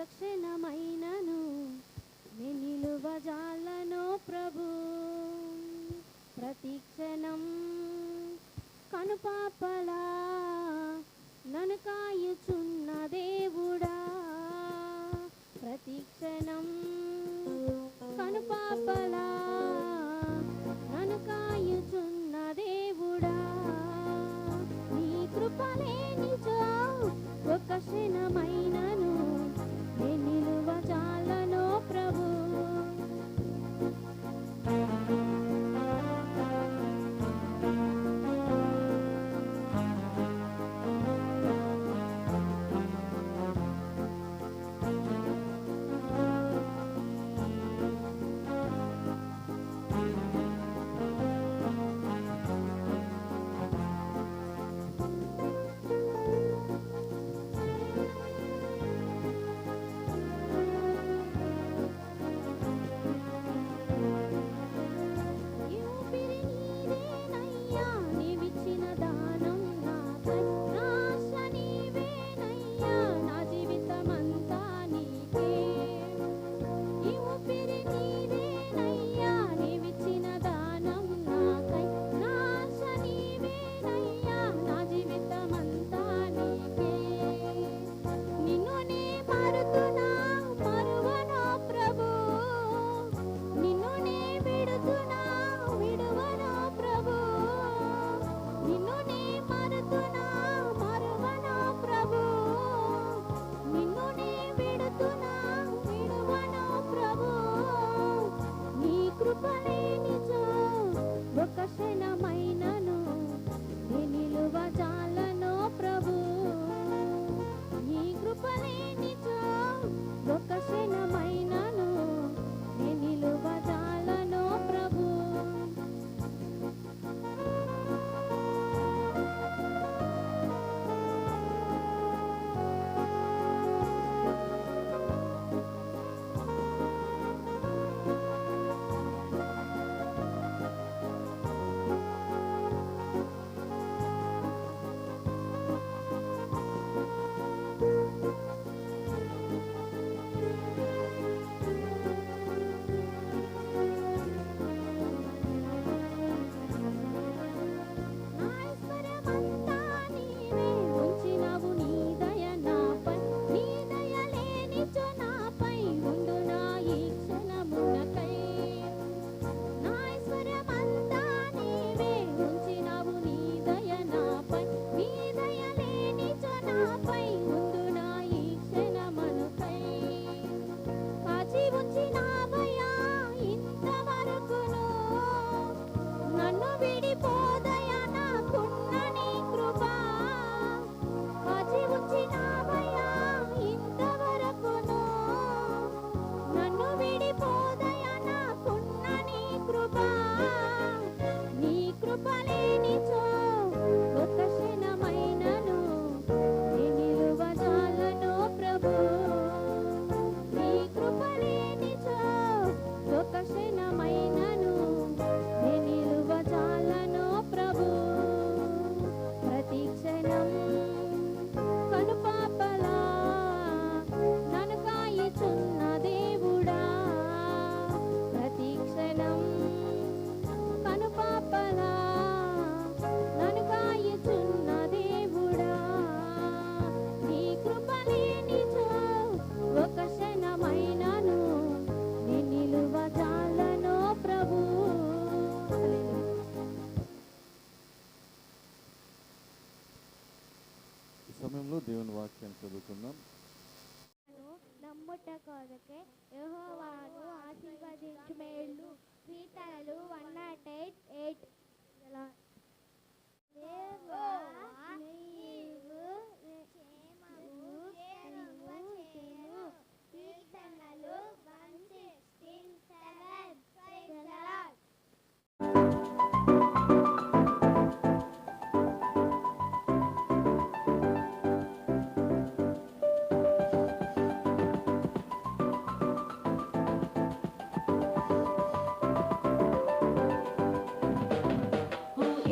క్షణమైనను నిలువజాలను ప్రభు. ప్రతి క్షణం కనుపాపలా నన్ను కాయుచున్న దేవుడా, ప్రతి క్షణం కనుపాపలా నన్ను కాయుచున్న దేవుడా, నీ కృపలేనిచో ఒక క్షణమైనను నిలువజాలను ప్రభు. సమయంలో దేవుని వాక్యాన్ని చదువుకుందాం. నమ్ముట కొరకే యెహోవాను ఆశీర్వదించు మేలు. కీర్తనలు 108:8. కీర్తనలు 116:7.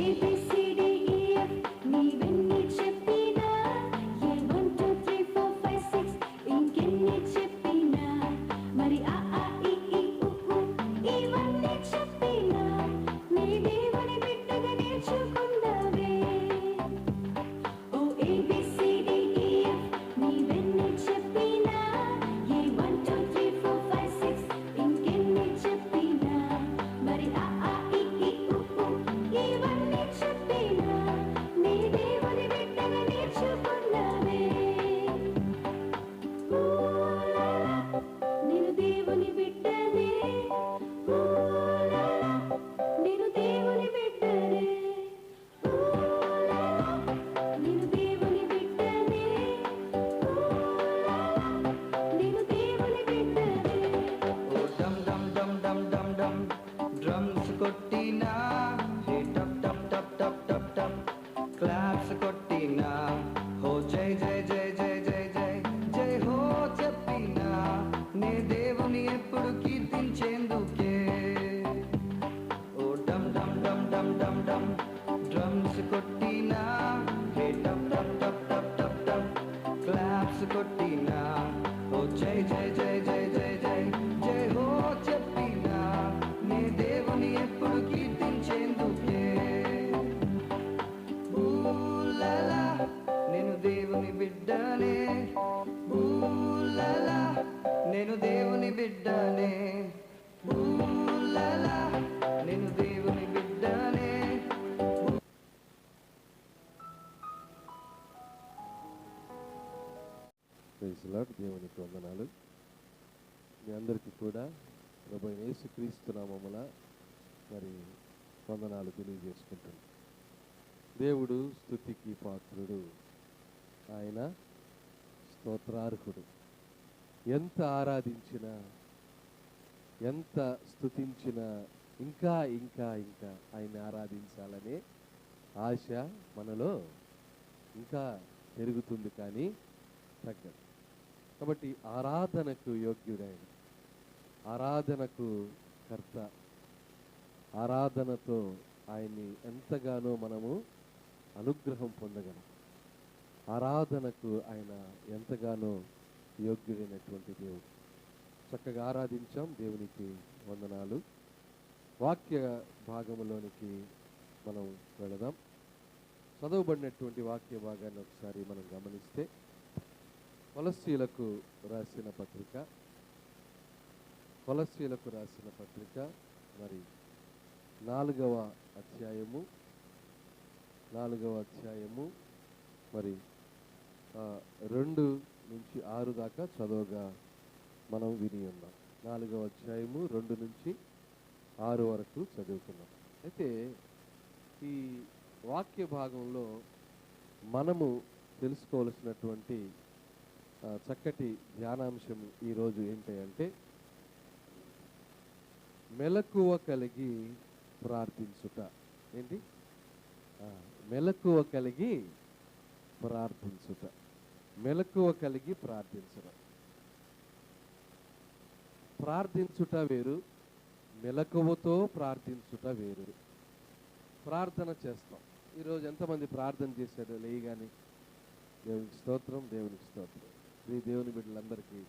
ABCDEF, నీవెన్ని చెప్పి నేను దేవుని బిడ్డనే, ఊలలా, నేను దేవుని బిడ్డనే. Praise lord. దేవునికి వందనాలు. మీ అందరికీ కూడా ప్రభు యేసుక్రీస్తు నామమున మరి వందనాలు తెలియజేసుకుంటున్నాను. దేవుడు స్తుతికి పాత్రుడు, ఆయన స్తోత్రార్హుడు. ఎంత ఆరాధించినా, ఎంత స్తుతించినా ఇంకా ఇంకా ఇంకా ఆయన ఆరాధించాలనే ఆశ మనలో ఇంకా పెరుగుతుంది, కానీ తగ్గదు. కాబట్టి ఆరాధనకు యోగ్యుడైన, ఆరాధనకు కర్త, ఆరాధనతో ఆయన్ని ఎంతగానో మనము అనుగ్రహం పొందగలం. ఆరాధనకు ఆయన ఎంతగానో యోగ్యుడైనటువంటి దేవుడు. చక్కగా ఆరాధించాం, దేవునికి వందనాలు. వాక్య భాగములోనికి మనం వెళదాం. చదవబడినటువంటి వాక్య భాగాన్ని ఒకసారి మనం గమనిస్తే, కొలస్సీలకు రాసిన పత్రిక మరి 4వ అధ్యాయము మరి 2 నుంచి 6 దాకా చదవగా మనం విని ఉన్నాం. 4వ అధ్యాయము 2 నుంచి 6 వరకు చదువుకున్నాం. అయితే ఈ వాక్య భాగంలో మనము తెలుసుకోవలసినటువంటి చక్కటి ధ్యానాంశం ఈరోజు ఏంటంటే, మెలకువ కలిగి ప్రార్థించుట. ఏంటి? మెలకువ కలిగి ప్రార్థించుట. మెలకువ కలిగి ప్రార్థించడం. ప్రార్థించుట వేరు, మెలకువతో ప్రార్థించుట వేరు. ప్రార్థన చేస్తాం. ఈరోజు ఎంతమంది ప్రార్థన చేశారు లేయగానే? దేవునికి స్తోత్రం, దేవునికి స్తోత్రం. ఈ దేవుని బిడ్డలందరికీ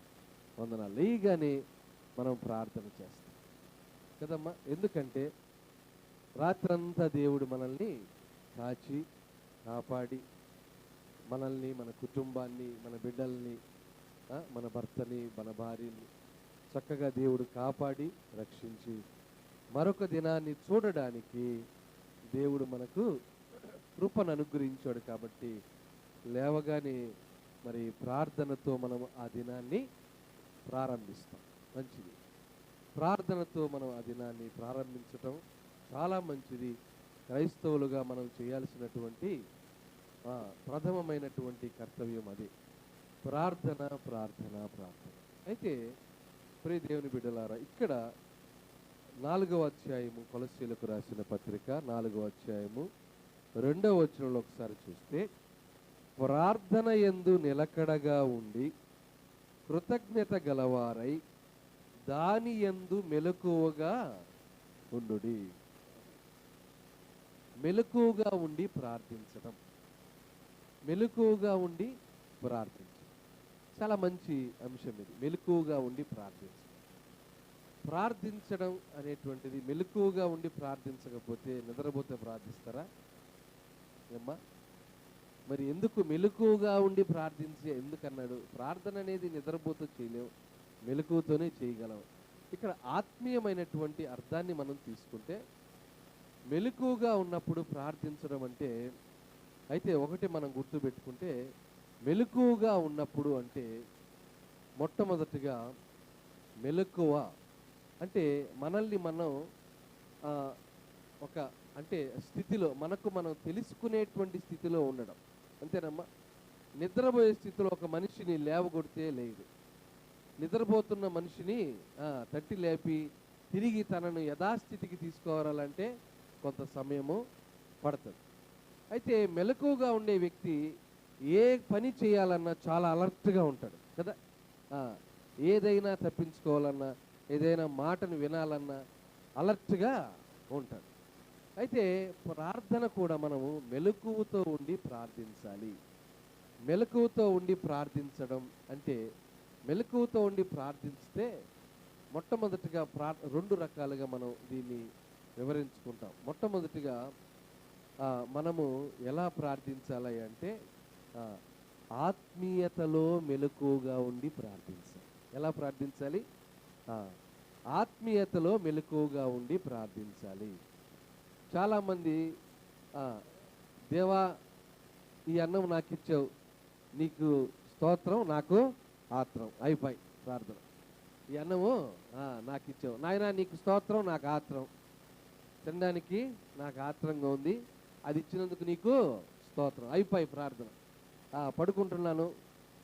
వందనాలు. లేయగానే మనం ప్రార్థన చేస్తాం కదమ్మా. ఎందుకంటే రాత్రంతా దేవుడు మనల్ని కాచి కాపాడి, మనల్ని, మన కుటుంబాన్ని, మన బిడ్డల్ని, మన భర్తని, మన భార్యని చక్కగా దేవుడు కాపాడి రక్షించి మరొక దినాన్ని చూడడానికి దేవుడు మనకు కృపను అనుగ్రహించాడు. కాబట్టి లేవగానే మరి ప్రార్థనతో మనం ఆ దినాన్ని ప్రారంభిస్తాం. మంచిది. ప్రార్థనతో మనం ఆ దినాన్ని ప్రారంభించటం చాలా మంచిది. క్రైస్తవులుగా మనం చేయాల్సినటువంటి ప్రథమమైనటువంటి కర్తవ్యం అది. ప్రార్థన ప్రార్థన ప్రార్థన. అయితే ప్రియ దేవుని బిడ్డలారా, ఇక్కడ 4వ అధ్యాయము, కొలస్సీలకు రాసిన పత్రిక 4వ అధ్యాయము 2వ వచనంలో ఒకసారి చూస్తే, ప్రార్థన యందు నిలకడగా ఉండి కృతజ్ఞత గలవారై దాని యందు మెలకువగా ఉండుడి. మెలకువగా ఉండి ప్రార్థించడం. మెలకువగా ఉండి ప్రార్థించడం చాలా మంచి అంశం ఇది. మెలకువగా ఉండి ప్రార్థించడం. ప్రార్థించడం అనేటువంటిది, మెలకువగా ఉండి ప్రార్థించకపోతే నిద్రపోతే ప్రార్థిస్తారా ఏమ్మా? మరి ఎందుకు మెలకువగా ఉండి ప్రార్థించి ఎందుకన్నాడు? ప్రార్థన అనేది నిద్రపోతూ చేయలేము, మెలకువతోనే చేయగలం. ఇక్కడ ఆత్మీయమైనటువంటి అర్థాన్ని మనం తీసుకుంటే, మెలకువగా ఉన్నప్పుడు ప్రార్థించడం అంటే, అయితే ఒకటి మనం గుర్తుపెట్టుకుంటే, మెలకువగా ఉన్నప్పుడు అంటే మొట్టమొదటిగా మెలకువ అంటే మనల్ని మనం ఒక అంటే స్థితిలో, మనకు మనం తెలుసుకునేటువంటి స్థితిలో ఉండడం. అంతేనమ్మా? నిద్రపోయే స్థితిలో ఒక మనిషిని లేవగొడితే లేదు, నిద్రపోతున్న మనిషిని తట్టి లేపి తిరిగి తనను యథాస్థితికి తీసుకురావాలంటే కొంత సమయము పడుతుంది. అయితే మెలకువగా ఉండే వ్యక్తి ఏ పని చేయాలన్నా చాలా అలర్ట్గా ఉంటాడు కదా. ఏదైనా తప్పించుకోవాలన్నా, ఏదైనా మాటను వినాలన్నా అలర్ట్గా ఉంటాడు. అయితే ప్రార్థన కూడా మనము మెలకువతో ఉండి ప్రార్థించాలి. మెలకువతో ఉండి ప్రార్థించడం అంటే, మెలకువతో ఉండి ప్రార్థిస్తే మొట్టమొదటిగా 2 రకాలుగా మనం దీన్ని వివరించుకుంటాం. మొట్టమొదటిగా మనము ఎలా ప్రార్థించాలి అంటే, ఆత్మీయతలో మెలకువగా ఉండి ప్రార్థించాలి. ఎలా ప్రార్థించాలి? ఆ, ఆత్మీయతలో మెలకువగా ఉండి ప్రార్థించాలి. చాలామంది దేవా ఈ అన్నం నాకు ఇచ్చావు, నీకు స్తోత్రం, నాకు ఆత్రం, అయిపోయి ప్రార్థన. ఈ అన్నము నాకు ఇచ్చావు నాయనా, నీకు స్తోత్రం, నాకు ఆత్రం, తినడానికి నాకు ఆత్రంగా ఉంది, అది ఇచ్చినందుకు నీకు స్తోత్రం, అయిపోయి ప్రార్థన. పడుకుంటున్నాను,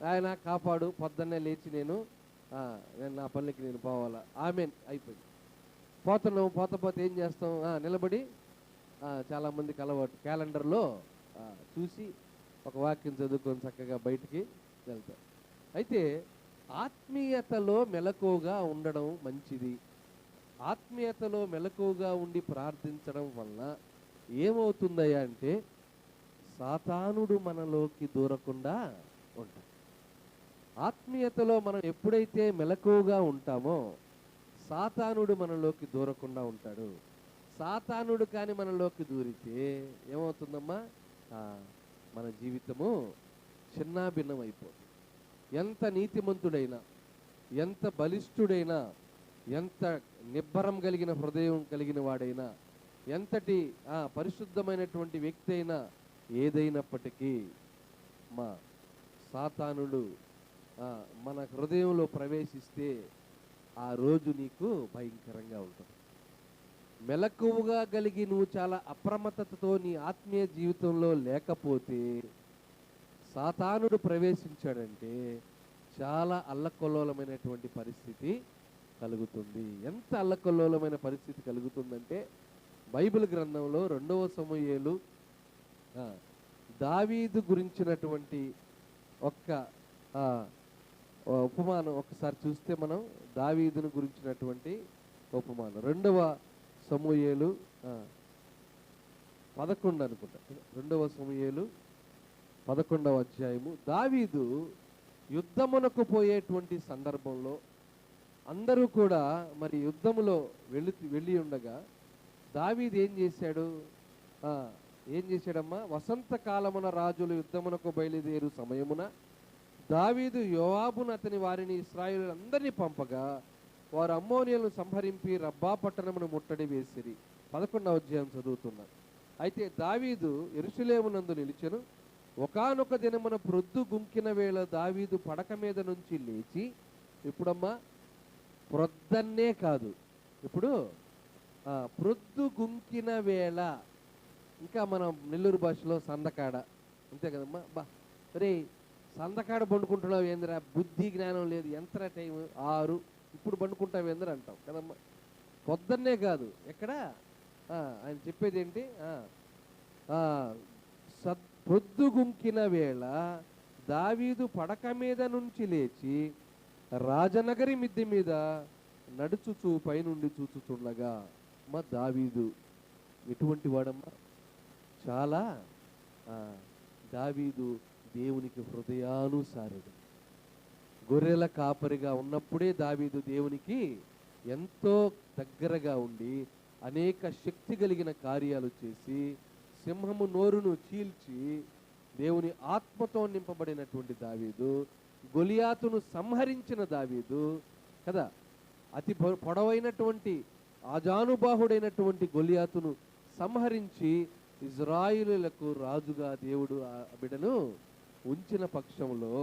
ఆయన కాపాడు, పొద్దున్నే లేచి నేను నా పనులకి నేను పోవాలా, ఆమెన్, అయిపోయి పోతున్నాం. పోతే ఏం చేస్తాం? నిలబడి చాలామందికి అలవాటు క్యాలెండర్లో చూసి ఒక వాక్యం చదువుకొని చక్కగా బయటికి వెళ్తారు. అయితే ఆత్మీయతలో మెలకువగా ఉండడం మంచిది. ఆత్మీయతలో మెలకువగా ఉండి ప్రార్థించడం వలన ఏమవుతుందయ్యా అంటే సాతానుడు మనలోకి దూరకుండా ఉంటాడు. ఆత్మీయతలో మనం ఎప్పుడైతే మెలకువగా ఉంటామో సాతానుడు మనలోకి దూరకుండా ఉంటాడు. సాతానుడు కానీ మనలోకి దూరితే ఏమవుతుందమ్మా? మన జీవితము చిన్నాభిన్నం అయిపోతుంది. ఎంత నీతిమంతుడైనా, ఎంత బలిష్ఠుడైనా, ఎంత నిబ్బరం కలిగిన హృదయం కలిగిన వాడైనా, ఎంతటి పరిశుద్ధమైనటువంటి వ్యక్తి అయినా, ఏదైనప్పటికీ మా సాతానుడు మన హృదయంలో ప్రవేశిస్తే ఆ రోజు నీకు భయంకరంగా ఉంటుంది. మెలకువగా కలిగి నువ్వు చాలా అప్రమత్తతతో నీ ఆత్మీయ జీవితంలో లేకపోతే సాతానుడు ప్రవేశించాడంటే చాలా అల్లకల్లోలమైనటువంటి పరిస్థితి కలుగుతుంది. ఎంత అల్లకల్లోలమైన పరిస్థితి కలుగుతుందంటే బైబిల్ గ్రంథంలో 2వ సమూయేలు దావీదు గురించినటువంటి ఒక్క ఉపమానం ఒకసారి చూస్తే మనం దావీదును గురించినటువంటి ఉపమానం 2వ సమూయేలు 11 అనుకుంటా. 2వ సమూయేలు 11వ అధ్యాయము. దావీదు యుద్ధమునకు పోయేటువంటి సందర్భంలో అందరూ కూడా మరి యుద్ధములో వెళ్ళి ఉండగా దావీదు ఏం చేశాడమ్మా? వసంతకాలమున రాజులు యుద్ధమునకు బయలుదేరు సమయమున దావీదు యోవాబును అతని వారిని ఇశ్రాయేలులందరినీ పంపగా వారు అమ్మోనియలను సంహరించి రబ్బా పట్టణమును ముట్టడి వేసిరి. 11వ అధ్యాయం చదువుతున్నారు. అయితే దావీదు యెరూషలేమునందు నిలిచెను. ఒకానొక దినమున ప్రొద్దు గుంకిన వేళ దావీదు పడక మీద నుంచి లేచి, ఇప్పుడమ్మా ప్రొద్దన్నే కాదు, ఇప్పుడు ప్రొద్దు గుంకిన వేళ, ఇంకా మనం నెల్లూరు భాషలో సందకాడ, అంతే కదమ్మా. రే సందకాడ పండుకుంటున్నావు ఏందిరా, బుద్ధి జ్ఞానం లేదు, ఎంత టైం 6, ఇప్పుడు పండుకుంటావు ఏందిరా అంటాం కదమ్మా. పొద్దున్నే కాదు, ఎక్కడ ఆయన చెప్పేది ఏంటి? పొద్దు గుంకిన వేళ దావీదు పడక మీద నుంచి లేచి రాజనగరి మిద్దె మీద నడుచుచూ పైనుండి చూచుచుండగా, మా దావీదు ఎటువంటి వాడమ్మా? చాలా దావీదు దేవునికి హృదయానుసారుడు. గొర్రెల కాపరిగా ఉన్నప్పుడే దావీదు దేవునికి ఎంతో దగ్గరగా ఉండి అనేక శక్తి కలిగిన కార్యాలు చేసి సింహము నోరును చీల్చి దేవుని ఆత్మతో నింపబడినటువంటి దావీదు, గొలియాతును సంహరించిన దావీదు కదా, అతి పొడవైనటువంటి ఆజానుబాహుడైనటువంటి గొలియాతును సంహరించి ఇజ్రాయిలులకు రాజుగా దేవుడు ఆ బిడ్డను ఉంచిన పక్షంలో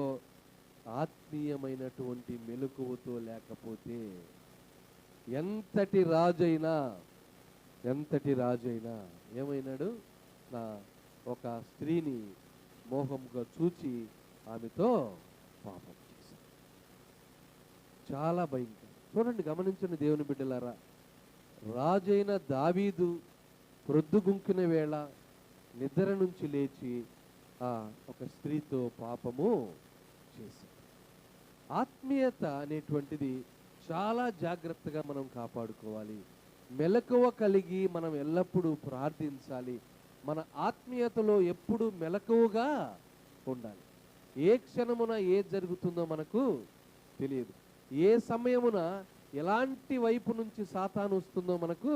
ఆత్మీయమైనటువంటి మెలకువతో లేకపోతే ఎంతటి రాజైనా ఏమైనాడు? ఒక స్త్రీని మోహంగా చూచి ఆమెతో పాపం చేశాడు. చాలా భయంకరం. చూడండి, గమనించండి దేవుని బిడ్డలారా, రాజైన దావీదు ప్రొద్దుగుంకిన వేళ నిద్ర నుంచి లేచి ఒక స్త్రీతో పాపము చేశాడు. ఆత్మీయత అనేటువంటిది చాలా జాగ్రత్తగా మనం కాపాడుకోవాలి. మెలకువ కలిగి మనం ఎల్లప్పుడూ ప్రార్థించాలి. మన ఆత్మీయతలో ఎప్పుడు మెలకువగా ఉండాలి. ఏ క్షణమున ఏది జరుగుతుందో మనకు తెలియదు. ఏ సమయమున ఎలాంటి వైపు నుంచి సాతాను వస్తుందో మనకు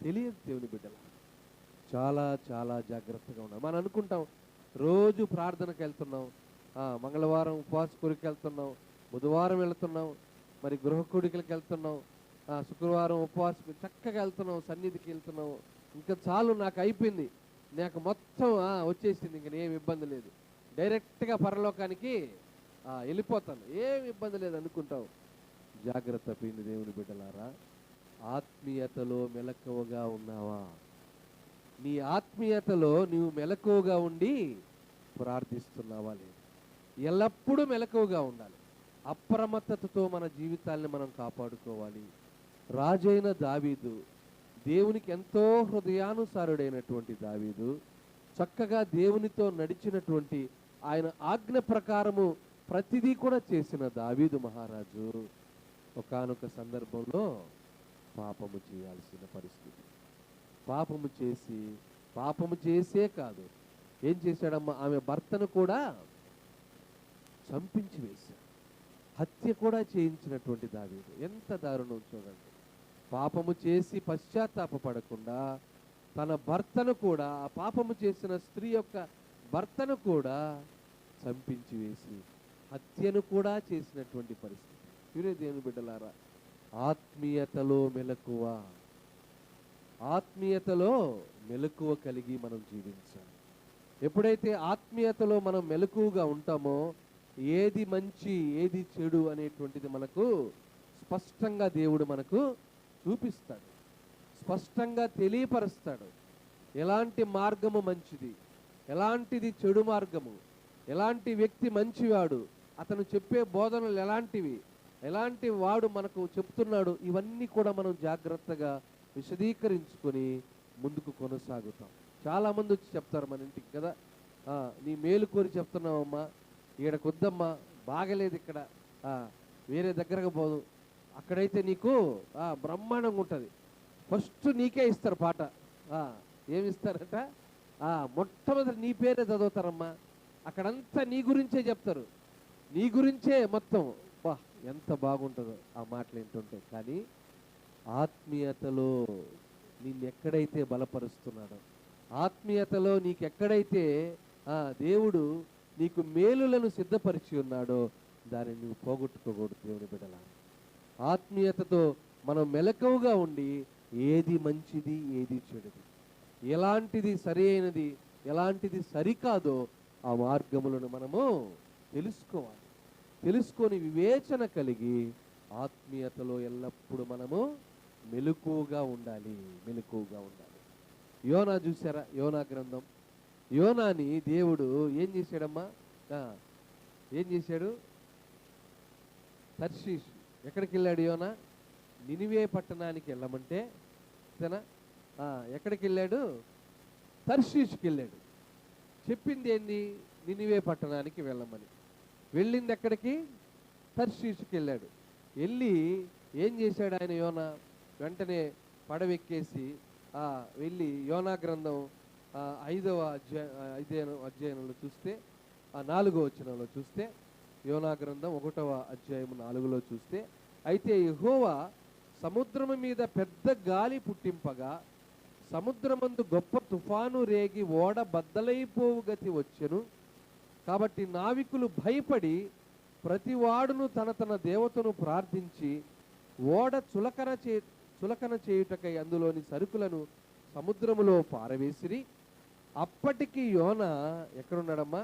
తెలియదు. దేవుని బిడ్డల చాలా చాలా జాగ్రత్తగా ఉండాలి. మనం అనుకుంటాం రోజు ప్రార్థనకు వెళ్తున్నాం, మంగళవారం ఉపవాస కొరికి వెళ్తున్నాం, బుధవారం వెళ్తున్నాం, మరి గృహ కూడికలకు వెళ్తున్నాం, శుక్రవారం ఉపవాసం చక్కగా వెళ్తున్నాం, సన్నిధికి వెళ్తున్నాం, ఇంకా చాలు నాకు అయిపోయింది, నాకు మొత్తం వచ్చేసింది, ఇంక ఏం ఇబ్బంది లేదు, డైరెక్ట్గా పరలోకానికి వెళ్ళిపోతాను, ఏం ఇబ్బంది లేదు అనుకుంటావు. జాగ్రత్త ప్రియమైన దేవుని బిడ్డలారా, ఆత్మీయతలో మెలకువగా ఉన్నావా? నీ ఆత్మీయతలో నీవు మెలకువగా ఉండి ప్రార్థిస్తున్నావా లేదు? ఎల్లప్పుడూ మెలకువగా ఉండాలి. అప్రమత్తతతో మన జీవితాల్ని మనం కాపాడుకోవాలి. రాజైన దావీదు, దేవునికి ఎంతో హృదయానుసారుడైనటువంటి దావీదు, చక్కగా దేవునితో నడిచినటువంటి, ఆయన ఆజ్ఞ ప్రకారము ప్రతిదీ కూడా చేసిన దావీదు మహారాజు ఒకానొక సందర్భంలో పాపము చేయాల్సిన పరిస్థితి. పాపము చేసే కాదు, ఏం చేశాడమ్మా, ఆమె భర్తను కూడా చంపించి వేశాడు. హత్య కూడా చేయించినటువంటి దావీదు. ఎంత దారుణం చూడండి. పాపము చేసి పశ్చాత్తాపపడకుండా తన భర్తను కూడా, ఆ పాపము చేసిన స్త్రీ యొక్క భర్తను కూడా చంపించి వేసి హత్యను కూడా చేసినటువంటి పరిస్థితి. వీరే దేవుని బిడ్డలారా, ఆత్మీయతలో మెలకువ కలిగి మనం జీవించాలి. ఎప్పుడైతే ఆత్మీయతలో మనం మెలకువగా ఉంటామో ఏది మంచి ఏది చెడు అనేటువంటిది మనకు స్పష్టంగా దేవుడు మనకు చూపిస్తాడు, స్పష్టంగా తెలియపరుస్తాడు. ఎలాంటి మార్గము మంచిది, ఎలాంటిది చెడు మార్గము, ఎలాంటి వ్యక్తి మంచివాడు, అతను చెప్పే బోధనలు ఎలాంటివి, ఎలాంటి వాడు మనకు చెప్తున్నాడు, ఇవన్నీ కూడా మనం జాగ్రత్తగా విశదీకరించుకొని ముందుకు కొనసాగుతాం. చాలామంది వచ్చి చెప్తారు మన ఇంటికి కదా, నీ మేలు కోరి చెప్తున్నావమ్మా, ఈడకొద్దమ్మా, బాగలేదు ఇక్కడ, వేరే దగ్గరకు పోదు, అక్కడైతే నీకు బ్రహ్మాండంగా ఉంటుంది. ఫస్ట్ నీకే ఇస్తారు పాట. ఏమిస్తారట, మొట్టమొదటి నీ పేరే చదువుతారమ్మా, అక్కడంతా నీ గురించే చెప్తారు, నీ గురించే మొత్తం. బా ఎంత బాగుంటుందో ఆ మాటలు ఏంటుంటే. కానీ ఆత్మీయతలో నిన్నెక్కడైతే బలపరుస్తున్నాడో, ఆత్మీయతలో నీకెక్కడైతే దేవుడు నీకు మేలులను సిద్ధపరిచి ఉన్నాడో దాన్ని నువ్వు పోగొట్టుకోకూడదు. దేవుని బిడ్డలా, ఆత్మీయతతో మనం మెలకువగా ఉండి ఏది మంచిది ఏది చెడుది, ఎలాంటిది సరి అయినది ఎలాంటిది సరికాదో ఆ మార్గములను మనము తెలుసుకోవాలి. తెలుసుకొని వివేచన కలిగి ఆత్మీయతలో ఎల్లప్పుడూ మనము మెలకువగా ఉండాలి. యోనా చూసారా, యోనా గ్రంథం. యోనాని దేవుడు ఏం చేశాడమ్మా, ఏం చేశాడు? తర్షీష్. ఎక్కడికి వెళ్ళాడు యోనా? నినివే పట్టణానికి వెళ్ళమంటే ఎక్కడికి వెళ్ళాడు? తర్షీష్కి వెళ్ళాడు. చెప్పింది ఏంది? నినివే పట్టణానికి వెళ్ళమని. వెళ్ళింది ఎక్కడికి? తర్షీష్కి వెళ్ళాడు. వెళ్ళి ఏం చేశాడు ఆయన యోనా? వెంటనే పడవెక్కేసి వెళ్ళి యోనా గ్రంథం 5వ అధ్యాయంలో చూస్తే, 4వ వచనంలో చూస్తే, యోనా గ్రంథం 1వ అధ్యాయం 4లో చూస్తే, అయితే యెహోవా సముద్రము మీద పెద్ద గాలి పుట్టింపగా సముద్రమందు గొప్ప తుఫాను రేగి ఓడ బద్దలైపోవు గతి వచ్చెను. కాబట్టి నావికులు భయపడి ప్రతివాడును తన దేవతను ప్రార్థించి ఓడ చులకన చేయుటకై అందులోని సరుకులను సముద్రములో పారవేసిరి. అప్పటికి యోనా ఎక్కడున్నాడమ్మా?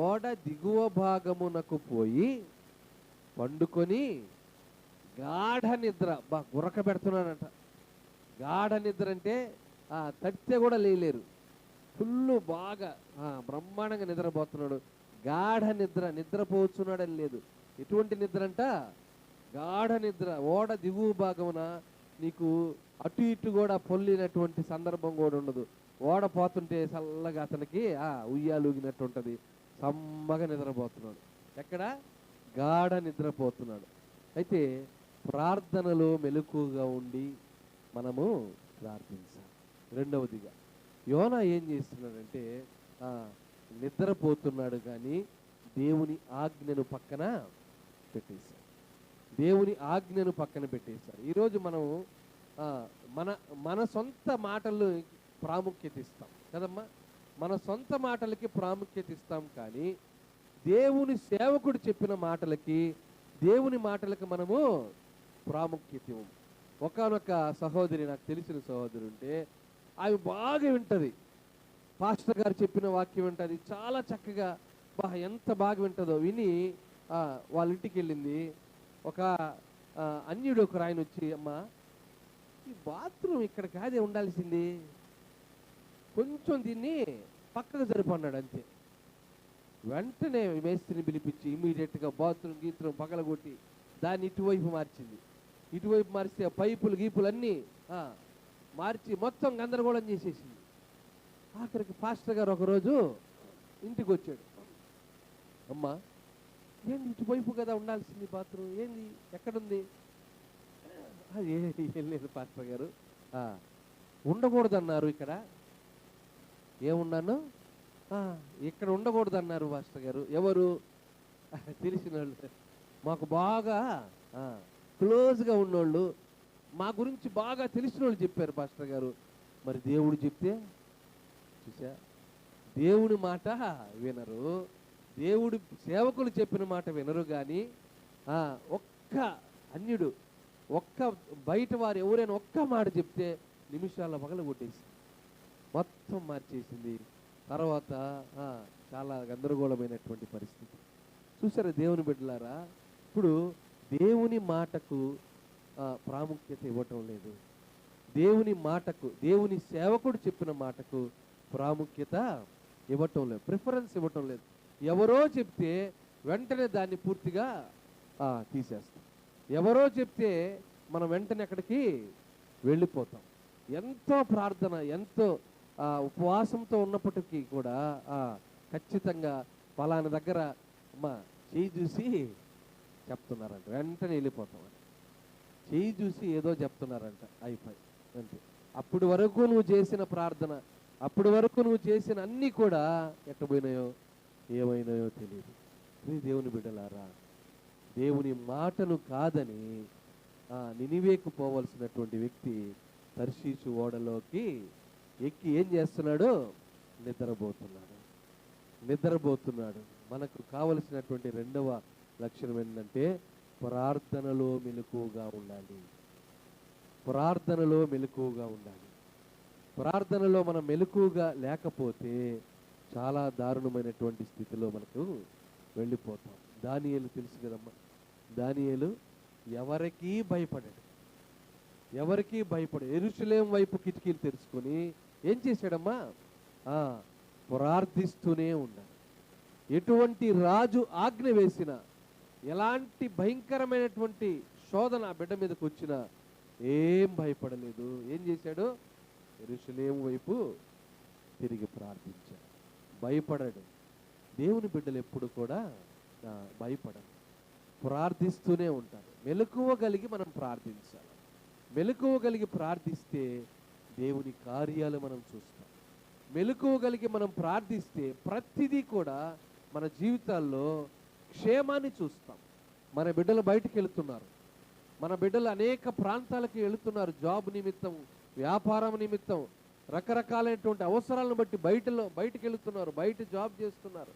ఓడ దిగువ భాగమునకు పోయి పండుకొని గాఢ నిద్ర. గురక పెడుతున్నాడంట. గాఢ నిద్ర అంటే తడితే కూడా లేలేరు, ఫుల్ బాగా బ్రహ్మాండంగా నిద్రపోతున్నాడు. గాఢ నిద్రపోతున్నాడని లేదు. ఎటువంటి నిద్ర అంట? గాఢ నిద్ర. ఓడ దిగువ భాగమున నీకు అటు ఇటు కూడా పొల్లినటువంటి సందర్భం కూడా ఉండదు. ఓడ పోతుంటే చల్లగా అతనికి ఉయ్యాలుగినట్టు ఉంటుంది. సమ్మగా నిద్రపోతున్నాడు. ఎక్కడ? గాఢ నిద్రపోతున్నాడు. అయితే ప్రార్థనలో మెలకువగా ఉండి మనము ప్రార్థించాలి. రెండవదిగా యోనా ఏం చేస్తున్నాడంటే నిద్రపోతున్నాడు కానీ దేవుని ఆజ్ఞను పక్కన పెట్టేశాడు. ఈరోజు మనం మన సొంత మాటలు ప్రాముఖ్యత ఇస్తాం కదమ్మా. మన సొంత మాటలకి ప్రాముఖ్యత ఇస్తాం కానీ దేవుని సేవకుడు చెప్పిన మాటలకి, దేవుని మాటలకు మనము ప్రాముఖ్యత ఇవ్వము. ఒకానొక సహోదరి, నాకు తెలిసిన సహోదరి ఉంటే, ఆమె బాగా వింటది. పాస్టర్ గారు చెప్పిన వాక్యం వింటది చాలా చక్కగా. ఎంత బాగా వింటదో. విని వాళ్ళ ఇంటికి వెళ్ళింది. ఒక అన్యుడు ఒక ఆయన వచ్చి, అమ్మా ఈ బాత్రూమ్ ఇక్కడ కాదే ఉండాల్సింది, కొంచెం దీన్ని పక్కకు జరుపన్నాడు అంతే. వెంటనే మేస్త్రిని పిలిపించి ఇమీడియట్గా బాత్రూమ్ పగలగొట్టి దాన్ని ఇటువైపు మార్చింది. ఇటువైపు మారిస్తే పైపులు గీపులు అన్నీ మార్చి మొత్తం గందరగోళం చేసేసింది. ఆఖరికి పాస్టర్ గారు ఒకరోజు ఇంటికి వచ్చాడు. అమ్మా ఏంది ఇటువైపు కదా ఉండాల్సింది బాత్రూమ్, ఏంది ఎక్కడుంది? ఏం లేదు పాస్టర్ గారు, ఉండకూడదన్నారు ఇక్కడ. ఏమున్నాను? ఇక్కడ ఉండకూడదన్నారు పాస్టర్ గారు. ఎవరు? తెలిసిన వాళ్ళు, మాకు బాగా క్లోజ్గా ఉన్నోళ్ళు, మా గురించి బాగా తెలిసిన వాళ్ళు చెప్పారు పాస్టర్ గారు. మరి దేవుడు చెప్తే చూసా, దేవుని మాట వినరు, దేవుడు సేవకులు చెప్పిన మాట వినరు. కానీ ఒక్క అన్యుడు, ఒక్క బయట వారు ఎవరైనా ఒక్క మాట చెప్తే నిమిషాల పగల కొట్టేసింది, మొత్తం మార్చేసింది. తర్వాత చాలా గందరగోళమైనటువంటి పరిస్థితి. చూసారా దేవుని బిడ్డలారా, ఇప్పుడు దేవుని మాటకు ప్రాముఖ్యత ఇవ్వటం లేదు. దేవుని మాటకు, దేవుని సేవకుడు చెప్పిన మాటకు ప్రాముఖ్యత ఇవ్వటం లేదు, ప్రిఫరెన్స్ ఇవ్వటం లేదు. ఎవరో చెప్తే వెంటనే దాన్ని పూర్తిగా తీసేస్తాం. ఎవరో చెప్తే మనం వెంటనే అక్కడికి వెళ్ళిపోతాం. ఎంతో ప్రార్థన, ఎంతో ఉపవాసంతో ఉన్నప్పటికీ కూడా ఖచ్చితంగా పలానా దగ్గర అమ్మా చేయి చూసి చెప్తున్నారంట, వెంటనే వెళ్ళిపోతాం. చేయి చూసి ఏదో చెప్తున్నారంట, అయిపోయి అంతే. అప్పటి వరకు నువ్వు చేసిన ప్రార్థన, అప్పటి వరకు నువ్వు చేసిన అన్నీ కూడా ఎట్టబోయినాయో ఏమైనాయో తెలియదు. దేవుని బిడ్డలారా, దేవుని మాటను కాదని నినివేకు పోవలసినటువంటి వ్యక్తి తర్షీషు ఓడలోకి ఎక్కి ఏం చేస్తున్నాడు? నిద్రపోతున్నాడు. మనకు కావలసినటువంటి రెండవ లక్షణం ఏంటంటే ప్రార్థనలో మెలకువగా ఉండాలి. ప్రార్థనలో మనం మెలకువగా లేకపోతే చాలా దారుణమైనటువంటి స్థితిలో మనకు వెళ్ళిపోతాం. దానియేలు తెలుసు కదమ్మా, దానియేలు ఎవరికీ భయపడాడు. యెరూషలేము వైపు కిటికీలు తెరుచుకొని ఏం చేశాడమ్మా? ప్రార్థిస్తూనే ఉన్నాడు. ఎటువంటి రాజు ఆజ్ఞ వేసినా, ఎలాంటి భయంకరమైనటువంటి శోధన ఆ బిడ్డ మీదకి వచ్చినా ఏం భయపడలేదు. ఏం చేశాడు? యెరూషలేము వైపు తిరిగి ప్రార్థించాడు. భయపడాడు. దేవుని బిడ్డలు ఎప్పుడు కూడా భయపడరు, ప్రార్థిస్తూనే ఉంటారు. మెలకువ కలిగి మనం ప్రార్థించాలి. మెలకువ కలిగి ప్రార్థిస్తే దేవుని కార్యాలు మనం చూస్తాం. మెలకువ కలిగి మనం ప్రార్థిస్తే ప్రతిదీ కూడా మన జీవితాల్లో క్షేమాన్ని చూస్తాం. మన బిడ్డలు బయటికి వెళుతున్నారు, మన బిడ్డలు అనేక ప్రాంతాలకు వెళుతున్నారు. జాబ్ నిమిత్తం, వ్యాపారం నిమిత్తం, రకరకాలైనటువంటి అవసరాలను బట్టి బయటికి వెళుతున్నారు, బయట జాబ్ చేస్తున్నారు,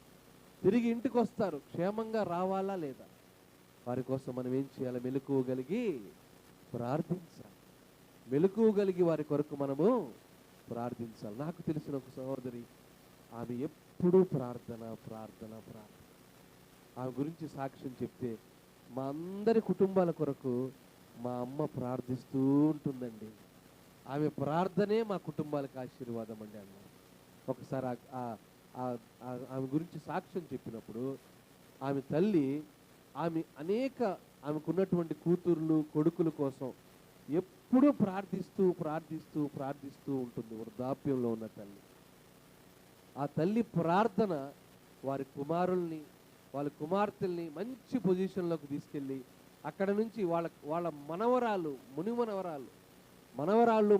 తిరిగి ఇంటికి వస్తారు. క్షేమంగా రావాలా లేదా? వారి కోసం మనం ఏం చేయాలి? మెలకువ కలిగి ప్రార్థించాలి. మెలకువ కలిగి వారి కొరకు మనము ప్రార్థించాలి. నాకు తెలిసిన ఒక సహోదరి, ఆమె ఎప్పుడూ ప్రార్థన. ఆమె గురించి సాక్ష్యం చెప్తే, మా అందరి కుటుంబాల కొరకు మా అమ్మ ప్రార్థిస్తూ ఉంటుందండి. ఆమె ప్రార్థనే మా కుటుంబాలకు ఆశీర్వాదం అండి అన్నారు. ఒకసారి ఆమె గురించి సాక్ష్యం చెప్పినప్పుడు ఆమె తల్లి, ఆమెకున్నటువంటి కూతుర్లు కొడుకుల కోసం ఎప్పుడూ ప్రార్థిస్తూ ఉంటుంది. వృద్ధాప్యంలో ఉన్న తల్లి, ఆ తల్లి ప్రార్థన వారి కుమారుల్ని, వాళ్ళ కుమార్తెల్ని మంచి పొజిషన్లోకి తీసుకెళ్ళి అక్కడ నుంచి వాళ్ళ మనవరాళ్ళు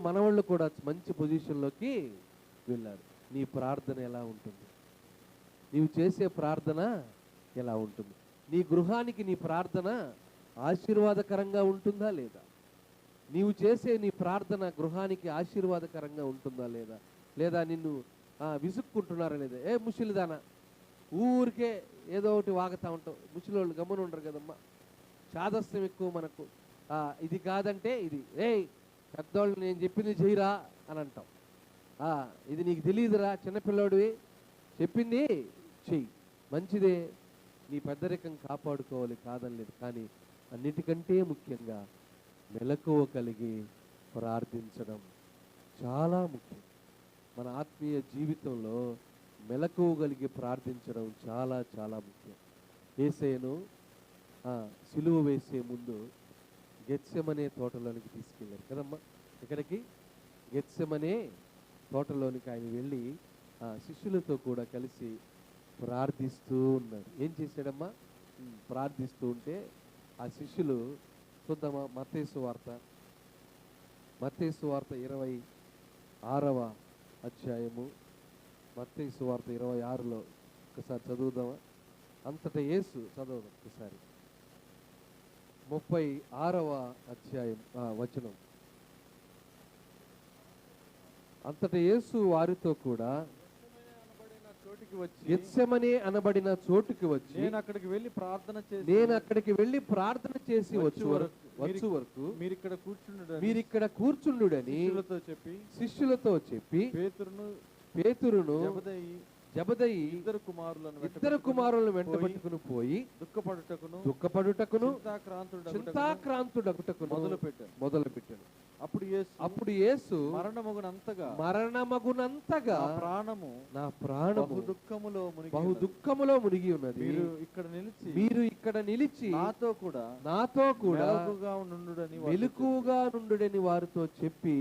మనవాళ్ళు కూడా మంచి పొజిషన్లోకి వెళ్ళారు. నీ ప్రార్థన ఎలా ఉంటుంది? నీవు చేసే ప్రార్థన ఎలా ఉంటుంది? నీ గృహానికి నీ ప్రార్థన ఆశీర్వాదకరంగా ఉంటుందా లేదా? నీవు చేసే నీ ప్రార్థన గృహానికి ఆశీర్వాదకరంగా ఉంటుందా లేదా? లేదా నిన్ను విసుక్కుంటున్నారా లేదా? ముసలిదానా, ఊరికే ఏదో ఒకటి వాగుతూ ఉంటావు. ముసలివాళ్ళు గమ్మున ఉండరు కదమ్మా, చాదస్యం ఎక్కువ మనకు. ఇది కాదంటే ఇది, ఏయ్ పెద్దోళ్ళు నేను చెప్పింది చెయ్యరా అని అంటాం. ఇది నీకు తెలియదురా, చిన్నపిల్లోడివి, చెప్పింది చెయ్యి, మంచిదే, నీ పెద్దరికం కాపాడుకోవాలి, కాదనలేదు. కానీ అన్నిటికంటే ముఖ్యంగా మెలకువ కలిగి ప్రార్థించడం చాలా ముఖ్యం. మన ఆత్మీయ జీవితంలో మెలకువ కలిగి ప్రార్థించడం చాలా చాలా ముఖ్యం. యేసయ్యను సిలువ వేసే ముందు గెత్సెమనే తోటలోనికి తీసుకెళ్ళారు కదమ్మా. ఇక్కడికి గెత్సెమనే తోటలోనికి ఆయన వెళ్ళి శిష్యులతో కూడా కలిసి ప్రార్థిస్తూ ఉన్నాడు. ఏం చేశాడమ్మా? ప్రార్థిస్తూ ఉంటే ఆ శిష్యులు, చూద్దామా మత్తయి సువార్త 26వ అధ్యాయము, మత్తయి సువార్త 26లో ఒకసారి చదువుదామా? అంతటా యేసు, చదవదాం ఒకసారి, 36వ అధ్యాయం వచనం. అంతటా యేసు వారితో కూడా గెత్సెమనే అనబడిన చోటుకి వచ్చి నేను అక్కడికి వెళ్ళి ప్రార్థన చేసి వచ్చు వరకు మీరు ఇక్కడ కూర్చుండుడని శిష్యులతో చెప్పి పేతురును జబదయి ఇద్దరు కుమారులను వెంటబెట్టుకుని పోయి దుఃఖపడుటకును చింతాక్రాంతుడగుటకును మొదలుపెట్టాడు. అప్పుడు యేసు మరణమగునంతగా నా ప్రాణము బహు దుఃఖములో మునిగి ఉన్నది, మీరు ఇక్కడ నిలిచి నాతో కూడా మెలకువగా నుండుడని వారితో చెప్పి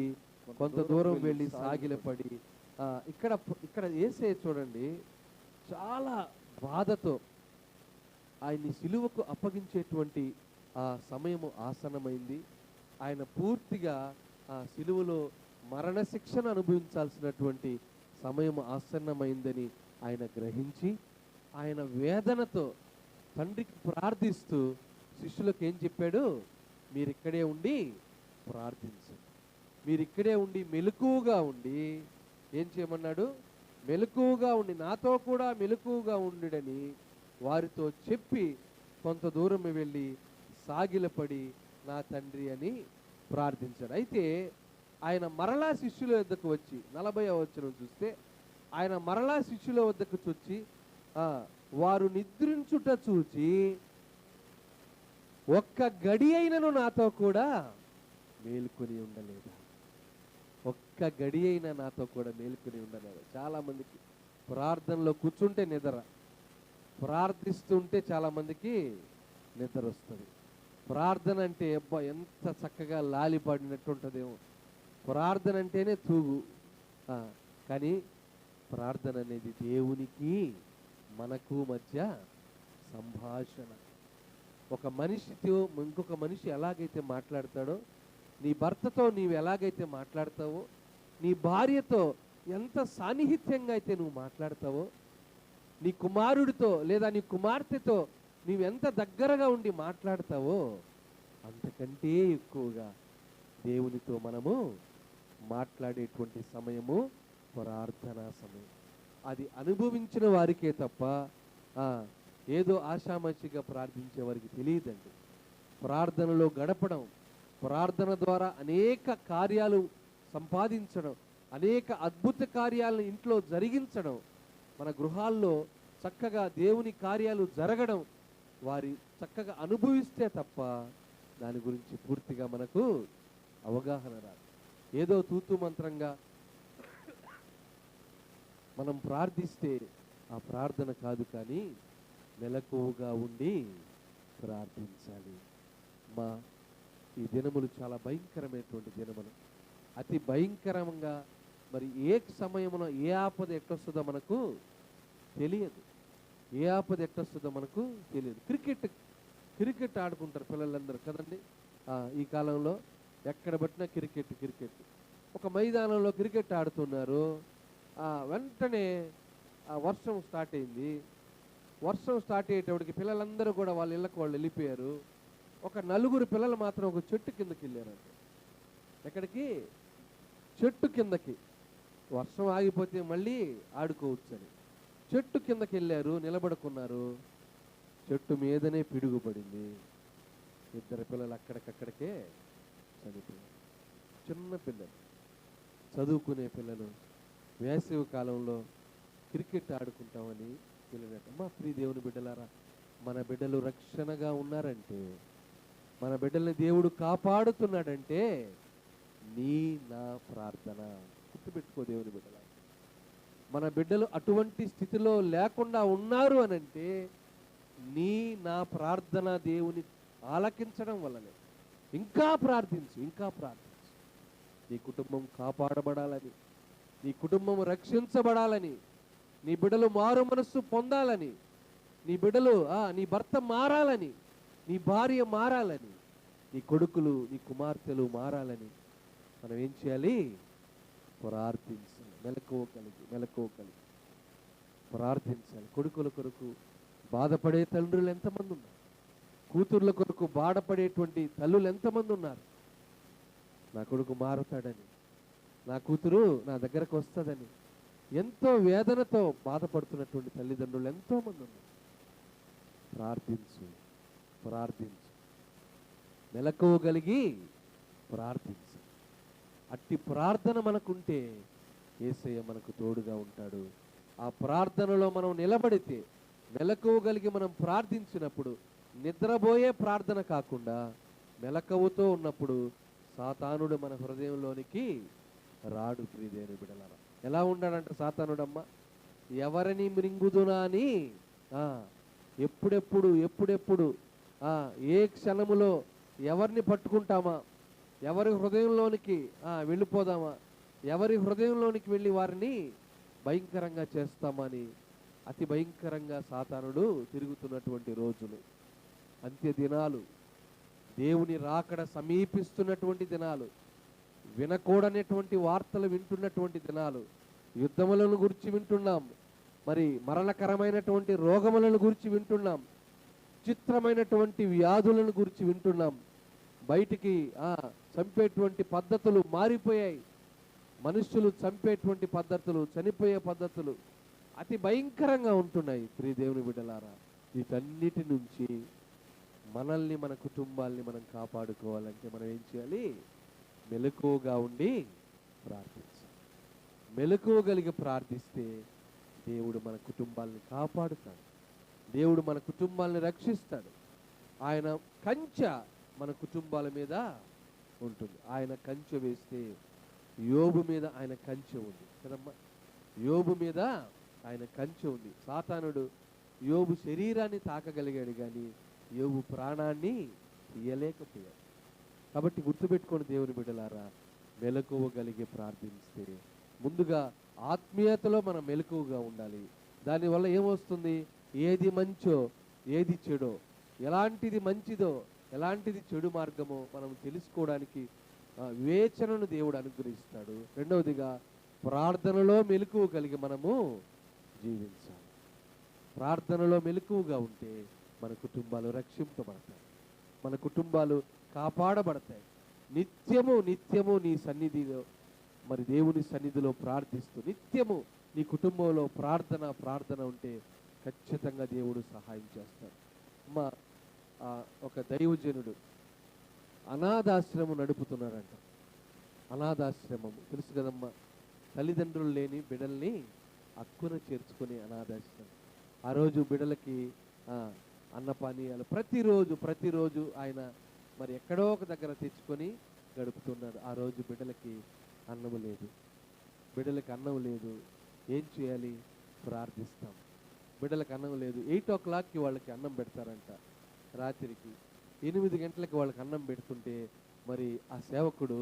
కొంత దూరం వెళ్ళి సాగిలపడి. ఇక్కడ యేసయ్య చూడండి, చాలా బాధతో ఆయన్ని సిలువకు అప్పగించేటువంటి ఆ సమయము ఆసన్నమైంది. ఆయన పూర్తిగా ఆ సిలువలో మరణశిక్షను అనుభవించాల్సినటువంటి సమయం ఆసన్నమైందని ఆయన గ్రహించి, ఆయన వేదనతో తండ్రికి ప్రార్థిస్తూ శిష్యులకు ఏం చెప్పాడు? మీరిక్కడే ఉండి ప్రార్థించండి, మీరిక్కడే ఉండి మెలకువగా ఉండి ఏం చేయమన్నాడు? మెలకువగా ఉండి నాతో కూడా మెలకువగా ఉండుడని వారితో చెప్పి కొంత దూరం వెళ్ళి సాగిలపడి నా తండ్రి అని ప్రార్థించాడు. అయితే ఆయన మరలా శిష్యుల వద్దకు వచ్చి 40వ వచనం చూస్తే, ఆయన మరలా శిష్యుల వద్దకు వచ్చి వారు నిద్రించుట చూచి ఒక్క గడి అయినను నాతో కూడా మేలుకొని ఉండలేదా? ఒక్క గడి అయినా నాతో కూడా మేలుకొని ఉండలేదు. చాలా మందికి ప్రార్థనలో కూర్చుంటే నిద్ర, ప్రార్థిస్తుంటే చాలా మందికి నిద్ర వస్తుంది. ప్రార్థన అంటే అబ్బా ఎంత చక్కగా లాలిపడినట్టు ఉంటుందేమో, ప్రార్థన అంటేనే తూగు. కానీ ప్రార్థన అనేది దేవునికి మనకు మధ్య సంభాషణ. ఒక మనిషితో ఇంకొక మనిషి ఎలాగైతే మాట్లాడతాడో, నీ భర్తతో నీవు ఎలాగైతే మాట్లాడతావో, నీ భార్యతో ఎంత సాన్నిహిత్యంగా అయితే నువ్వు మాట్లాడతావో, నీ కుమారుడితో లేదా నీ కుమార్తెతో నీవెంత దగ్గరగా ఉండి మాట్లాడతావో, అంతకంటే ఎక్కువగా దేవునితో మనము మాట్లాడేటువంటి సమయము ప్రార్థనా సమయం. అది అనుభవించిన వారికే తప్ప ఏదో ఆషామాషిగా ప్రార్థించే వారికి తెలియదండి. ప్రార్థనలో గడపడం, ప్రార్థన ద్వారా అనేక కార్యాలు సంపాదించడం, అనేక అద్భుత కార్యాలను ఇంట్లో జరిగించడం, మన గృహాల్లో చక్కగా దేవుని కార్యాలు జరగడం వారి చక్కగా అనుభవిస్తే తప్ప దాని గురించి పూర్తిగా మనకు అవగాహన రాదు. ఏదో తూతు మంత్రంగా మనం ప్రార్థిస్తే ఆ ప్రార్థన కాదు, కానీ మెలకువగా ఉండి ప్రార్థించాలి. ఈ దినములు చాలా భయంకరమైనటువంటి దినములు. అతి భయంకరంగా మరి ఏ సమయమున ఏ ఆపద ఎట్టొస్తుందో మనకు తెలియదు. ఏ ఆపద ఎట్టొస్తుందో మనకు తెలియదు. క్రికెట్ ఆడుకుంటారు పిల్లలందరూ కదండి. ఈ కాలంలో ఎక్కడ పట్టినా క్రికెట్. ఒక మైదానంలో క్రికెట్ ఆడుతున్నారు. వెంటనే వర్షం స్టార్ట్ అయింది. వర్షం స్టార్ట్ అయ్యేటప్పటికి పిల్లలందరూ కూడా వాళ్ళ ఇళ్ళకు వాళ్ళు వెళ్ళిపోయారు. ఒక 4 పిల్లలు మాత్రం ఒక చెట్టు కిందకి వెళ్ళారంట. ఎక్కడికి? చెట్టు కిందకి. వర్షం ఆగిపోతే మళ్ళీ ఆడుకోవచ్చని చెట్టు కిందకి వెళ్ళారు, నిలబడుకున్నారు. చెట్టు మీదనే పిడుగు పడింది. 2 పిల్లలు అక్కడికక్కడికే చనిపోయారు. చిన్న పిల్లలు, చదువుకునే పిల్లలు, వేసవి కాలంలో క్రికెట్ ఆడుకుంటామని వెళ్ళినట్టు. మా ప్రియ దేవుని బిడ్డలారా, మన బిడ్డలు రక్షణగా ఉన్నారంటే, మన బిడ్డల్ని దేవుడు కాపాడుతున్నాడంటే నీ నా ప్రార్థన. గుర్తుపెట్టుకో దేవుని బిడ్డలారా, మన బిడ్డలు అటువంటి స్థితిలో లేకుండా ఉన్నారు అనంటే నీ నా ప్రార్థన దేవుని ఆలకించడం వల్లనే. ఇంకా ప్రార్థించు, ఇంకా ప్రార్థించు. నీ కుటుంబం కాపాడబడాలని, నీ కుటుంబం రక్షించబడాలని, నీ బిడ్డలు మారు మనస్సు పొందాలని, నీ బిడ్డలు నీ భర్త మారాలని, నీ భార్య మారాలని, నీ కొడుకులు నీ కుమార్తెలు మారాలని మనం ఏం చేయాలి? ప్రార్థించాలి. మెలకువ కలిగి ప్రార్థించాలి. కొడుకుల కొరకు బాధపడే తండ్రులు ఎంతమంది ఉన్నారు? కూతుర్ల కొరకు బాధపడేటువంటి తల్లులు ఎంతమంది ఉన్నారు? నా కొడుకు మారుతాడని, నా కూతురు నా దగ్గరకు వస్తుందని ఎంతో వేదనతో బాధపడుతున్నటువంటి తల్లిదండ్రులు ఎంతో మంది ఉన్నారు. ప్రార్థించు, మెలకువ కలిగి ప్రార్థించు. అట్టి ప్రార్థన మనకుంటే యేసయ్య మనకు తోడుగా ఉంటాడు. ఆ ప్రార్థనలో మనం నిలబడితే, మెలకువ కలిగి మనం ప్రార్థించినప్పుడు, నిద్రపోయే ప్రార్థన కాకుండా మెలకువతో ఉన్నప్పుడు సాతానుడు మన హృదయంలోనికి రాడు. ప్రియదేవుని బిడ్డలారా, ఎలా ఉన్నాడంట సాతానుడమ్మ? ఎవరిని మృంగుదునా అని ఎప్పుడెప్పుడు ఏ క్షణములో ఎవరిని పట్టుకుంటామా, ఎవరి హృదయంలోనికి వెళ్ళిపోదామా, ఎవరి హృదయంలోనికి వెళ్ళి వారిని భయంకరంగా చేస్తామని అతి భయంకరంగా సాతానుడు తిరుగుతున్నటువంటి రోజులు, అంత్య దినాలు, దేవుని రాకడ సమీపిస్తున్నటువంటి దినాలు, వినకూడనటువంటి వార్తలు వింటున్నటువంటి దినాలు, యుద్ధములను గురించి వింటున్నాం, మరి మరణకరమైనటువంటి రోగములను గురించి వింటున్నాం, చిత్రమైనటువంటి వ్యాధులను గురించి వింటున్నాం. బయటికి చంపేటువంటి పద్ధతులు మారిపోయాయి. మనుషులు చంపేటువంటి పద్ధతులు, చనిపోయే పద్ధతులు అతి భయంకరంగా ఉంటున్నాయి. ప్రియ దేవుని బిడ్డలారా, వీటన్నిటి నుంచి మనల్ని, మన కుటుంబాల్ని మనం కాపాడుకోవాలంటే మనం ఏం చేయాలి? మెలకువగా ఉండి ప్రార్థించాలి. మెలకువ కలిగి ప్రార్థిస్తే దేవుడు మన కుటుంబాలని కాపాడుతాడు. దేవుడు మన కుటుంబాలని రక్షిస్తాడు. ఆయన కంచె మన కుటుంబాల మీద ఉంటుంది. ఆయన కంచె వేస్తే యోబు మీద ఆయన కంచె ఉంది కదమ్మా. యోబు మీద ఆయన కంచె ఉంది. సాతానుడు యోబు శరీరాన్ని తాకగలిగాడు కానీ యోబు ప్రాణాన్ని తీయలేకపోయాడు. కాబట్టి గుర్తుపెట్టుకోండి దేవుని బిడ్డలారా, మెలకువ కలిగి ప్రార్థిస్తే ముందుగా ఆత్మీయతలో మనం మెలకువగా ఉండాలి. దానివల్ల ఏమొస్తుంది? ఏది మంచో ఏది చెడో, ఎలాంటిది మంచిదో ఎలాంటిది చెడు మార్గమో మనం తెలుసుకోవడానికి వివేచనను దేవుడు అనుగ్రహిస్తాడు. రెండవదిగా ప్రార్థనలో మెలకువ కలిగి మనము జీవించాలి. ప్రార్థనలో మెలకువగా ఉంటే మన కుటుంబాలు రక్షింపబడతాయి, మన కుటుంబాలు కాపాడబడతాయి. నిత్యము నీ సన్నిధిలో, మరి దేవుని సన్నిధిలో ప్రార్థిస్తూ నిత్యము నీ కుటుంబంలో ప్రార్థన ఉంటే ఖచ్చితంగా దేవుడు సహాయం చేస్తాడు. ఒక దైవజనుడు అనాథాశ్రమం నడుపుతున్నారంట. అనాథాశ్రమము తెలుసు కదమ్మా, తల్లిదండ్రులు లేని బిడ్డల్ని హక్కున చేర్చుకునే అనాథాశ్రమం. ఆ రోజు బిడ్డలకి అన్నపానీయాలు ప్రతిరోజు ఆయన మరి ఎక్కడో ఒక దగ్గర తెచ్చుకొని గడుపుతున్నారు. ఆ రోజు బిడ్డలకి అన్నం లేదు. ఏం చేయాలి? ప్రార్థిస్తాం. బిడ్డలకు అన్నం లేదు. 8 o'clockకి వాళ్ళకి అన్నం పెడతారంట. రాత్రికి 8 గంటలకి వాళ్ళకి అన్నం పెడుతుంటే మరి ఆ సేవకుడు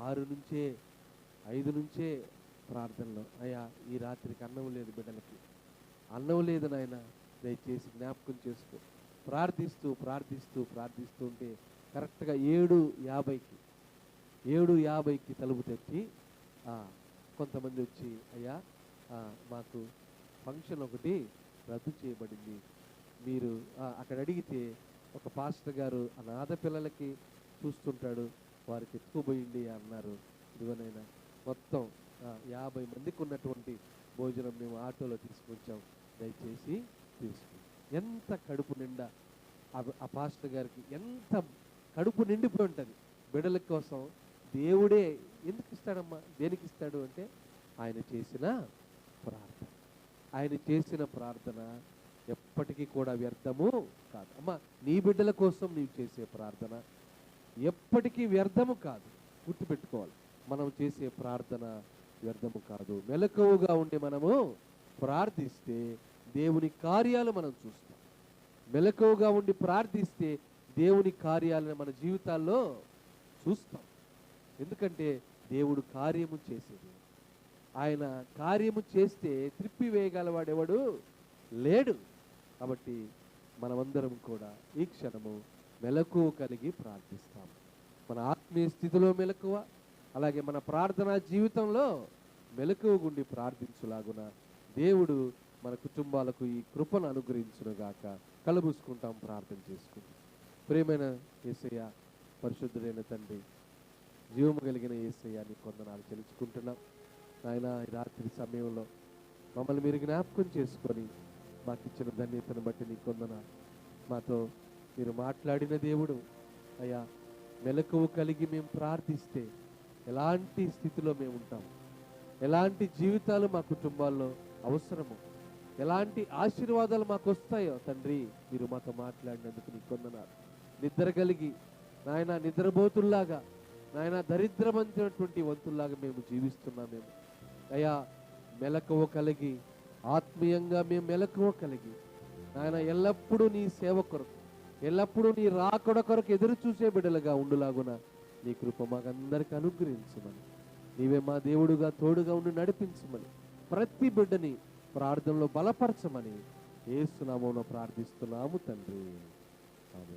6 నుంచే 5 నుంచే ప్రార్థనలో, అయ్యా ఈ రాత్రికి అన్నం లేదు, బిడ్డలకి అన్నం లేదు నాయన, దయచేసి జ్ఞాపకం చేసుకో. ప్రార్థిస్తూ ఉంటే కరెక్ట్గా 7:50కి తలుపు తెచ్చి కొంతమంది వచ్చి, అయ్యా మాకు ఫంక్షన్ ఒకటి రద్దు చేయబడింది, మీరు అక్కడ అడిగితే ఒక పాస్టర్ గారు అనాథ పిల్లలకి చూస్తుంటాడు, వారికి ఎత్తుకుపోయింది అన్నారు. ఇదిగోనైనా మొత్తం 50 మందికి ఉన్నటువంటి భోజనం మేము ఆటోలో తీసుకొచ్చాం, దయచేసి తీసుకుని. ఎంత కడుపు నిండా ఆ పాస్టర్ గారికి ఎంత కడుపు నిండిపోయి ఉంటుంది. బిడ్డల కోసం దేవుడే ఎందుకు ఇస్తాడమ్మా, దేనికి ఇస్తాడు అంటే ఆయన చేసిన ప్రార్థన. ఆయన చేసిన ప్రార్థన ఎప్పటికీ కూడా వ్యర్థము కాదు. అమ్మా, నీ బిడ్డల కోసం నీవు చేసే ప్రార్థన ఎప్పటికీ వ్యర్థము కాదు. గుర్తుపెట్టుకోవాలి, మనం చేసే ప్రార్థన వ్యర్థము కాదు. మెలకువగా ఉండి మనము ప్రార్థిస్తే దేవుని కార్యాలు మనం చూస్తాం. మెలకువగా ఉండి ప్రార్థిస్తే దేవుని కార్యాలను మన జీవితాల్లో చూస్తాం. ఎందుకంటే దేవుడు కార్యము చేసేది. ఆయన కార్యము చేస్తే త్రిప్పివేయగలవాడెవడు లేడు. కాబట్టి మనమందరం కూడా ఈ క్షణము మెలకువ కలిగి ప్రార్థిస్తాం. మన ఆత్మీయ స్థితిలో మెలకువ, అలాగే మన ప్రార్థనా జీవితంలో మెలకువ గుండి ప్రార్థించులాగున దేవుడు మన కుటుంబాలకు ఈ కృపను అనుగ్రహించునుగాక. కలుబూసుకుంటాం, ప్రార్థన చేసుకుంటాం. ప్రియమైన యేసయ్య, పరిశుద్ధుడైన తండ్రి, జీవము కలిగిన యేసయ్య, నీ కొందనాలు చెల్లించుకుంటున్నాం. ఆయన ఈ రాత్రి సమయంలో మమ్మల్ని మీరు జ్ఞాపకం చేసుకొని మాకు ఇచ్చిన ధన్యతను బట్టి నీ కొందనాలు. మాతో మీరు మాట్లాడిన దేవుడు అయ్యా, మెలకువ కలిగి మేము ప్రార్థిస్తే ఎలాంటి స్థితిలో మేము ఉంటాం, ఎలాంటి జీవితాలు మా కుటుంబాల్లో అవసరము, ఎలాంటి ఆశీర్వాదాలు మాకు వస్తాయో తండ్రి మీరు మాతో మాట్లాడినందుకు నీ కొందనాలు. నిద్ర కలిగి నాయన నిద్రపోతుల్లాగా, నాయన దరిద్రమంతినటువంటి వంతుల్లాగా మేము జీవిస్తున్నాం. మేము అయ్యా మెలకువ కలిగి, ఆత్మీయంగా మేము మెలకువ కలిగి నాయన ఎల్లప్పుడూ నీ సేవ కొరకు, ఎల్లప్పుడూ నీ రాకడ కొరకు ఎదురు చూసే బిడ్డలుగా ఉండులాగున నీ కృప మాకందరికి అనుగ్రహించమని, నీవే మా దేవుడుగా తోడుగా ఉండి నడిపించమని, ప్రతి బిడ్డని ప్రార్థనలో బలపరచమని యేసు నామమున ప్రార్థిస్తున్నాము తండ్రి. ఆమేన్.